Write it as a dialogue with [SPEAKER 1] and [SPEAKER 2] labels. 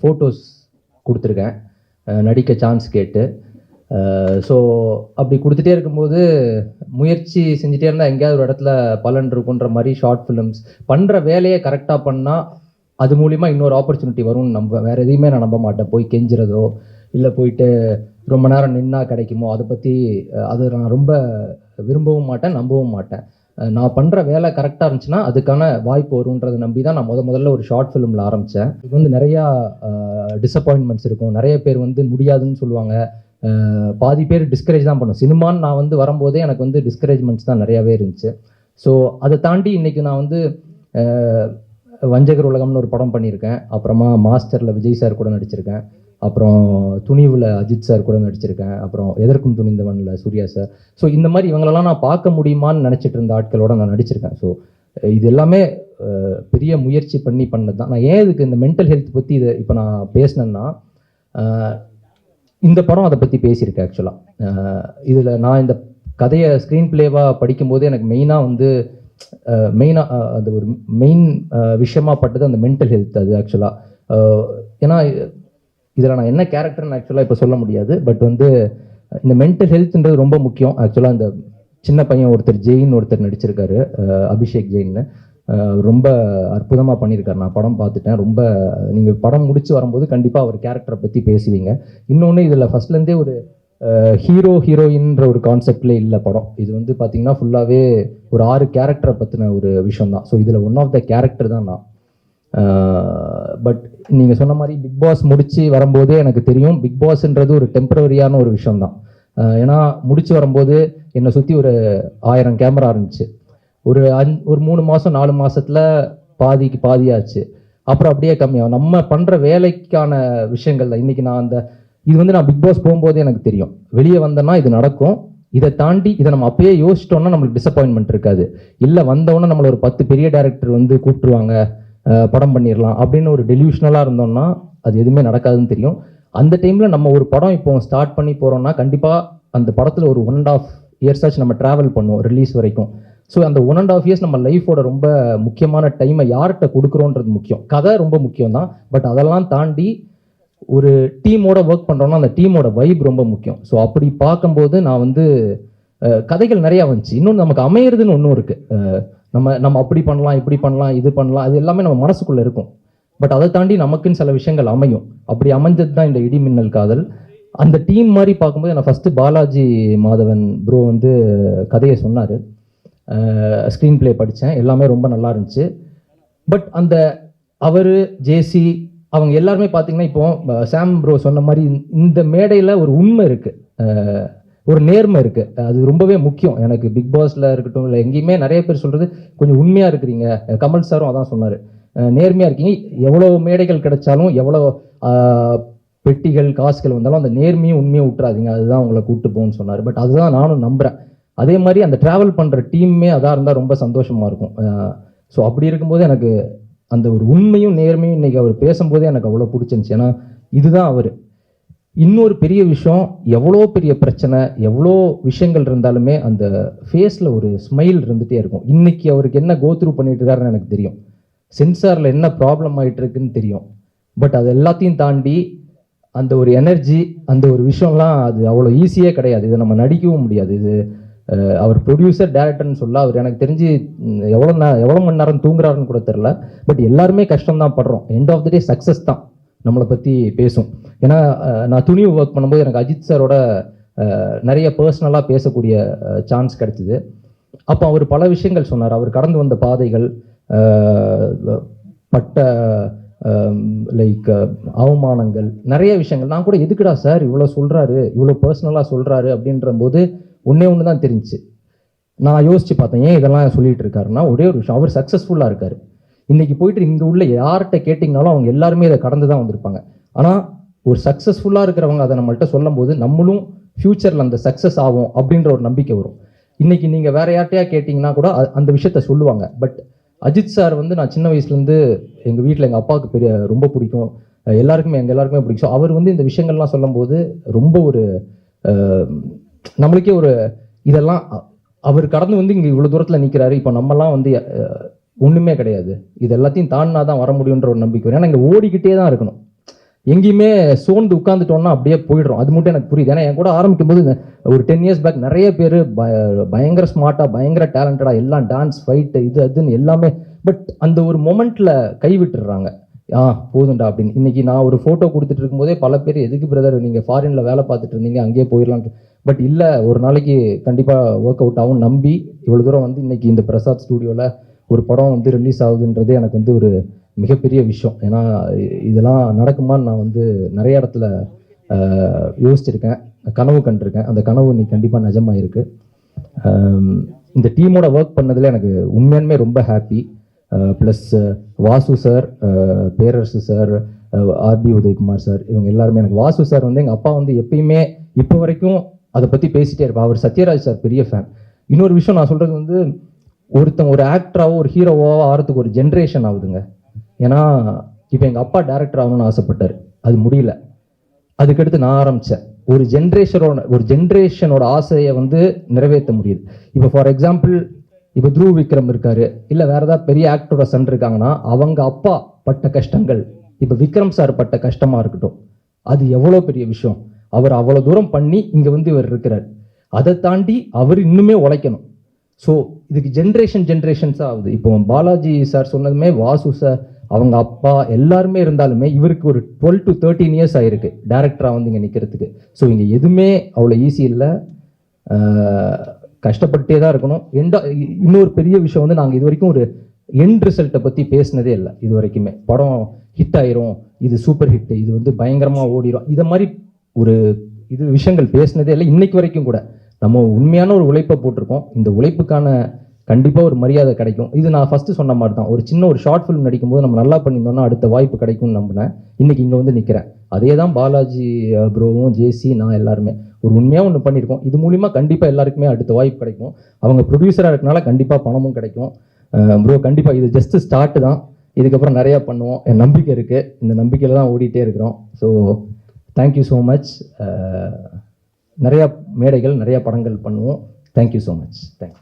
[SPEAKER 1] Photos கொடுத்துருக்கேன் நடிக்க chance கேட்டு. ஸோ அப்படி கொடுத்துட்டே இருக்கும்போது முயற்சி செஞ்சுட்டே இருந்தால் எங்கேயாவது ஒரு இடத்துல பலன் இருக்குன்ற மாதிரி ஷார்ட் ஃபிலிம்ஸ் பண்ணுற வேலையை கரெக்டாக பண்ணால் அது மூலிமா இன்னொரு ஆப்பர்ச்சுனிட்டி வரும்னு வேறு எதையுமே நான் நம்ப மாட்டேன். போய் கெஞ்சுறதோ இல்லை போயிட்டு ரொம்ப நேரம் நின்னா கிடைக்குமோ அதை பற்றி அது நான் ரொம்ப விரும்பவும் மாட்டேன், நம்பவும் மாட்டேன். நான் பண்ணுற வேலை கரெக்டாக இருந்துச்சுன்னா அதுக்கான வாய்ப்பு வரும்ன்றதை நம்பி தான் நான் முதல்ல ஒரு ஷார்ட் ஃபிலிமில் ஆரம்பித்தேன். இது வந்து நிறையா டிசப்பாயின்மெண்ட்ஸ் இருக்கும். நிறைய பேர் வந்து முடியாதுன்னு சொல்லுவாங்க, பாதி பேர் டிஸ்கரேஜ் தான் பண்ணும். சினிமான்னு நான் வந்து வரும்போதே எனக்கு வந்து டிஸ்கரேஜ்மெண்ட்ஸ் தான் நிறையாவே இருந்துச்சு. ஸோ அதை தாண்டி இன்றைக்கி நான் வந்து வஞ்சகர் உலகம்னு ஒரு படம் பண்ணியிருக்கேன். அப்புறமா மாஸ்டரில் விஜய் சார் கூட நடிச்சிருக்கேன். அப்புறம் துணிவில் அஜித் சார் கூட நடிச்சிருக்கேன். அப்புறம் எதற்கும் துணிந்தவனில் சூர்யா சார். ஸோ இந்த மாதிரி இவங்களெல்லாம் நான் பார்க்க முடியுமான்னு நினச்சிட்டு இருந்த ஆட்களோட நான் நடிச்சிருக்கேன். ஸோ இது எல்லாமே பெரிய முயற்சி பண்ணது தான். நான் ஏன் இதுக்கு இந்த மென்டல் ஹெல்த் பற்றி இதை இப்போ நான் பேசினேன்னா, இந்த படம் அதை பற்றி பேசியிருக்கேன். ஆக்சுவலாக இதில் நான் இந்த கதையை ஸ்க்ரீன் பிளேவாக படிக்கும்போது எனக்கு மெயினாக அது ஒரு மெயின் விஷயமா பட்டது அந்த மென்டல் ஹெல்த். அது ஆக்சுவலாக ஏன்னா இதில் நான் என்ன கேரக்டர்னு ஆக்சுவலாக இப்போ சொல்ல முடியாது. பட் வந்து இந்த மென்டல் ஹெல்த்ன்றது ரொம்ப முக்கியம். ஆக்சுவலாக இந்த சின்ன பையன் ஒருத்தர் நடிச்சிருக்காரு, அபிஷேக் ஜெயின்னு. ரொம்ப அற்புதமாக பண்ணியிருக்காரு. நான் படம் பார்த்துட்டேன். ரொம்ப நீங்கள் படம் முடிச்சு வரும்போது கண்டிப்பாக அவர் கேரக்டரை பற்றி பேசுவீங்க. இன்னொன்று இதில் ஃபஸ்ட்லேருந்தே ஒரு ஹீரோயின்ற ஒரு கான்செப்ட்லேயே இல்லை படம். இது வந்து பார்த்தீங்கன்னா ஃபுல்லாகவே ஒரு 6 கேரக்டரை பற்றின ஒரு விஷயம் தான். ஸோ இதில் ஒன் ஆஃப் த கேரக்டர் தான் நான். பட் நீங்கள் சொன்ன மாதிரி பிக் பாஸ் முடித்து வரும்போதே எனக்கு தெரியும் பிக் பாஸ்ன்றது ஒரு டெம்பரரியான ஒரு விஷயம்தான். ஏன்னா முடிச்சு வரும்போது என்னை சுற்றி ஒரு 1000 கேமரா இருந்துச்சு. ஒரு 3 மாதம் 4 மாதத்தில் பாதிக்கு பாதியாச்சு. அப்புறம் அப்படியே கம்மியாகும். நம்ம பண்ணுற வேலைக்கான விஷயங்கள் தான். இன்றைக்கி நான் இது வந்து நான் பிக் பாஸ் போகும்போது எனக்கு தெரியும், வெளியே வந்தேன்னா இது நடக்கும். இதை தாண்டி இதை நம்ம அப்பயே யோசிச்சிட்டோம்னா நம்மளுக்கு டிசப்பாயின்மெண்ட் இருக்காது. இல்லை வந்தோன்னே நம்மளை ஒரு 10 பெரிய டேரக்டர் வந்து கூப்பிட்டுருவாங்க, படம் பண்ணிடலாம் அப்படின்னு ஒரு டெலியூஷனலாக இருந்தோம்னா அது எதுவுமே நடக்காதுன்னு தெரியும். அந்த டைமில் நம்ம ஒரு படம் இப்போ ஸ்டார்ட் பண்ணி போகிறோம்னா கண்டிப்பாக அந்த படத்தில் ஒரு 1.5 years ஆச்சு நம்ம ட்ராவல் பண்ணுவோம் ரிலீஸ் வரைக்கும். ஸோ அந்த 1.5 years நம்ம லைஃபோட ரொம்ப முக்கியமான டைமை யார்கிட்ட கொடுக்குறோன்றது முக்கியம். கதை ரொம்ப முக்கியம் தான். பட் அதெல்லாம் தாண்டி ஒரு டீமோட ஒர்க் பண்ணுறோன்னா அந்த டீமோட வைப் ரொம்ப முக்கியம். ஸோ அப்படி பார்க்கும்போது நான் வந்து கதைகள் நிறையா வந்துச்சு. இன்னொன்று நமக்கு அமையிறதுன்னு ஒன்றும் இருக்குது. நம்ம அப்படி பண்ணலாம், இப்படி பண்ணலாம், இது பண்ணலாம், அது எல்லாமே நம்ம மனசுக்குள்ளே இருக்கும். பட் அதை தாண்டி நமக்குன்னு சில விஷயங்கள் அமையும். அப்படி அமைஞ்சது தான் இந்த இடிமின்னல் காதல். அந்த டீம் மாதிரி பார்க்கும்போது நான் ஃபஸ்ட்டு பாலாஜி மாதவன் ப்ரோ வந்து கதையை சொன்னார். ஸ்க்ரீன் பிளே படித்தேன். எல்லாமே ரொம்ப நல்லா இருந்துச்சு. பட் அவர் ஜேசி அவங்க எல்லாருமே பார்த்தீங்கன்னா இப்போ சாம் ப்ரோ சொன்ன மாதிரி இந்த மேடையில் ஒரு உண்மை இருக்குது, ஒரு நேர்மை இருக்குது. அது ரொம்பவே முக்கியம். எனக்கு பிக் பாஸில் இருக்கட்டும் இல்லை எங்கேயுமே நிறைய பேர் சொல்கிறது கொஞ்சம் உண்மையாக இருக்கிறீங்க. கமல் சாரும் அதான் சொன்னார், நேர்மையாக இருக்கீங்க. எவ்வளோ மேடைகள் கிடைச்சாலும் எவ்வளோ பெட்டிகள் காசுகள் வந்தாலும் அந்த நேர்மையும் உண்மையும் விட்டுறாதீங்க, அதுதான் உங்களை கூப்பிட்டு போகணும்னு சொன்னார். பட் அதுதான் நானும் நம்புகிறேன். அதே மாதிரி அந்த ட்ராவல் பண்ணுற டீம்மே அதாக இருந்தால் ரொம்ப சந்தோஷமாக இருக்கும். ஸோ அப்படி இருக்கும்போது எனக்கு அந்த ஒரு உண்மையும் நேர்மையும் இன்றைக்கி அவர் பேசும்போதே எனக்கு அவ்வளோ பிடிச்சிருந்துச்சு. ஏன்னா இதுதான் அவர். இன்னொரு பெரிய விஷயம், எவ்வளோ பெரிய பிரச்சனை எவ்வளோ விஷயங்கள் இருந்தாலுமே அந்த ஃபேஸில் ஒரு ஸ்மைல் இருந்துகிட்டே இருக்கும். இன்றைக்கி அவருக்கு என்ன கோத்ரூ பண்ணிட்டு இருக்காருன்னு எனக்கு தெரியும். சென்சாரில் என்ன ப்ராப்ளம் ஆகிட்டு இருக்குன்னு தெரியும். பட் அது எல்லாத்தையும் தாண்டி அந்த ஒரு எனர்ஜி, அந்த ஒரு விஷயம்லாம் அது அவ்வளோ ஈஸியே கிடையாது. இதை நம்ம நடிக்கவும் முடியாது. இது அவர் ப்ரொடியூசர் டேரக்டர்னு சொல்ல அவர் எனக்கு தெரிஞ்சு எவ்வளோ மணி நேரம் தூங்குறாருன்னு கூட தெரில. பட் எல்லாருமே கஷ்டம் தான் படுறோம். End of the day success தான் நம்மளை பற்றி பேசும். ஏன்னா நான் துணிவு ஒர்க் பண்ணும்போது எனக்கு அஜித் சாரோட நிறைய பர்சனலாக பேசக்கூடிய சான்ஸ் கிடைச்சிது. அப்போ அவர் பல விஷயங்கள் சொன்னார். அவர் கடந்து வந்த பாதைகள், பட்ட லைக் அவமானங்கள், நிறைய விஷயங்கள். நான் கூட எதுக்குடா சார் இவ்வளோ சொல்கிறாரு, இவ்வளோ பர்சனலாக சொல்கிறாரு அப்படின்ற போது ஒன்றே ஒன்று தான் தெரிஞ்சிச்சு. நான் யோசித்து பார்த்தேன், ஏன் இதெல்லாம் சொல்லிட்டு இருக்காருன்னா ஒரே ஒரு விஷயம், அவர் சக்ஸஸ்ஃபுல்லாக இருக்கார். இன்றைக்கி போயிட்டு இங்கே உள்ள யார்கிட்ட கேட்டிங்கனாலும் அவங்க எல்லாருமே இதை கடந்து தான் வந்திருப்பாங்க. ஆனால் ஒரு சக்ஸஸ்ஃபுல்லாக இருக்கிறவங்க அதை நம்மள்கிட்ட சொல்லும் போது நம்மளும் ஃப்யூச்சரில் அந்த சக்ஸஸ் ஆகும் அப்படின்ற ஒரு நம்பிக்கை வரும். இன்றைக்கி நீங்கள் வேறு யார்கிட்டையா கேட்டிங்கன்னா கூட அந்த விஷயத்த சொல்லுவாங்க. பட் அஜித் சார் வந்து நான் சின்ன வயசுலேருந்து எங்கள் வீட்டில் எங்கள் அப்பாவுக்கு ரொம்ப பிடிக்கும், எங்கள் எல்லாருக்குமே பிடிக்கும். ஸோ அவர் வந்து இந்த விஷயங்கள்லாம் சொல்லும்போது ரொம்ப ஒரு நம்மளுக்கே ஒரு இதெல்லாம் அவர் கடந்து வந்து இங்கே இவ்வளோ தூரத்தில் நிற்கிறாரு. இப்போ நம்மலாம் வந்து ஒன்றுமே கிடையாது. இது எல்லாத்தையும் தாண்டினா தான் வர முடியுன்ற ஒரு நம்பிக்கை வரும். ஏன்னா இங்கே ஓடிக்கிட்டே தான் இருக்கணும். எங்கேயுமே சோர்ந்து உட்காந்துட்டோம்னா அப்படியே போயிடுறோம். அது மட்டும் எனக்கு புரியுது. ஏன்னா என் கூட ஆரம்பிக்கும் போது ஒரு 10 years பேக் நிறைய பேர் பயங்கர ஸ்மார்ட்டாக, பயங்கர டேலண்டடாக, எல்லாம் டான்ஸ், ஃபைட்டு, இது அதுன்னு எல்லாமே. பட் அந்த ஒரு மொமெண்ட்டில் கைவிட்டுடுறாங்க. போதுண்டா அப்படின்னு. இன்னைக்கு நான் ஒரு ஃபோட்டோ கொடுத்துட்டு இருக்கும்போதே பல பேர், எதுக்கு பிரதர் நீங்கள் ஃபாரினில் வேலை பார்த்துட்டு இருந்தீங்க, அங்கேயே போயிடலாம். பட் இல்லை, ஒரு நாளைக்கு கண்டிப்பாக ஒர்க் அவுட் ஆகும் நம்பி இவ்வளோ தூரம் வந்து இன்னைக்கு இந்த பிரசாத் ஸ்டூடியோவில் ஒரு படம் வந்து ரிலீஸ் ஆகுதுன்றது எனக்கு வந்து ஒரு மிகப்பெரிய விஷயம். ஏன்னா இதெல்லாம் நடக்குமான்னு நான் வந்து நிறைய இடத்துல யோசிச்சிருக்கேன், கனவு கண்டிருக்கேன். அந்த கனவு இன்னைக்கு கண்டிப்பாக நிஜமாயிருக்கு. இந்த டீமோட ஒர்க் பண்ணதில் எனக்கு உண்மையாலுமே ரொம்ப ஹாப்பி. ப்ளஸ் வாசு சார், பேரரசு சார், ஆர்பி உதயகுமார் சார், இவங்க எல்லாருமே. எனக்கு வாசு சார் வந்து எங்கள் அப்பா வந்து எப்பயுமே இப்போ வரைக்கும் அதை பற்றி பேசிகிட்டே இருப்பேன். அவர் சத்யராஜ் சார் பெரிய ஃபேன். இன்னொரு விஷயம் நான் சொல்கிறது வந்து, ஒருத்தங்க ஒரு ஆக்டராவோ ஒரு ஹீரோவோ ஆகிறதுக்கு ஒரு ஜென்ரேஷன் ஆகுதுங்க. ஏன்னா இப்போ எங்கள் அப்பா டேரக்டர் ஆகணும்னு ஆசைப்பட்டார், அது முடியல. அதுக்கடுத்து நான் ஆரம்பித்தேன். ஒரு ஜென்ரேஷனோட ஆசையை வந்து நிறைவேற்ற முடியுது. இப்போ ஃபார் எக்ஸாம்பிள், இப்போ த்ருவ் விக்ரம் இருக்காரு, இல்லை வேற ஏதாவது பெரிய ஆக்டரோட சன் இருக்காங்கன்னா அவங்க அப்பா பட்ட கஷ்டங்கள் இப்போ விக்ரம் சார் பட்ட கஷ்டமா இருக்கட்டும், அது எவ்வளோ பெரிய விஷயம். அவர் அவ்வளோ தூரம் பண்ணி இங்கே வந்து இவர் இருக்கிறார். அதை தாண்டி அவர் இன்னுமே உழைக்கணும். ஸோ இதுக்கு ஜென்ரேஷன்ஸாக ஆகுது. இப்போ பாலாஜி சார் சொன்னதுமே, வாசு சார், அவங்க அப்பா எல்லாருமே இருந்தாலுமே இவருக்கு ஒரு 12 to 13 years ஆயிருக்கு டேரக்டராக வந்து இங்கே நிற்கிறதுக்கு. ஸோ இங்கே எதுவுமே அவ்வளோ ஈஸி இல்லை, கஷ்டப்பட்டே தான் இருக்கணும். இன்னொரு பெரிய விஷயம் வந்து, நாங்கள் இது வரைக்கும் ஒரு எண்ட் ரிசல்ட்டை பற்றி பேசினதே இல்லை இது வரைக்குமே. படம் ஹிட் ஆயிரும், இது சூப்பர் ஹிட், இது வந்து பயங்கரமாக ஓடிடும், இதை மாதிரி ஒரு விஷயங்கள் பேசினதே இல்லை இன்னைக்கு வரைக்கும் கூட. நம்ம உண்மையான ஒரு உழைப்பை போட்டிருக்கோம். இந்த உழைப்புக்கான கண்டிப்பாக ஒரு மரியாதை கிடைக்கும். இது நான் ஃபஸ்ட்டு சொன்ன மாதிரி தான். ஒரு சின்ன ஒரு ஷார்ட் ஃபிலிம் நடிக்கும்போது நம்ம நல்லா பண்ணியிருந்தோம்னா அடுத்த வாய்ப்பு கிடைக்கும்னு நம்பினேன். இன்னைக்கு இங்கே வந்து நிற்கிறேன். அதே தான் பாலாஜி ப்ரோவும், ஜேசி, நான் எல்லாருமே ஒரு உண்மையாக ஒன்று பண்ணியிருக்கோம். இது மூலிமா கண்டிப்பாக எல்லாருக்குமே அடுத்த வாய்ப்பு கிடைக்கும். அவங்க ப்ரொடியூசராக இருக்கனால கண்டிப்பாக பணமும் கிடைக்கும். ப்ரோ கண்டிப்பாக இது ஜஸ்ட் ஸ்டார்ட் தான், இதுக்கப்புறம் நிறையா பண்ணுவோம். என் நம்பிக்கை இருக்குது. இந்த நம்பிக்கையில் தான் ஓடிட்டே இருக்கிறோம். So thank you so much. நிறையா மேடைகள், நிறையா படங்கள் பண்ணுவோம். Thank you so much. தேங்க்யூ.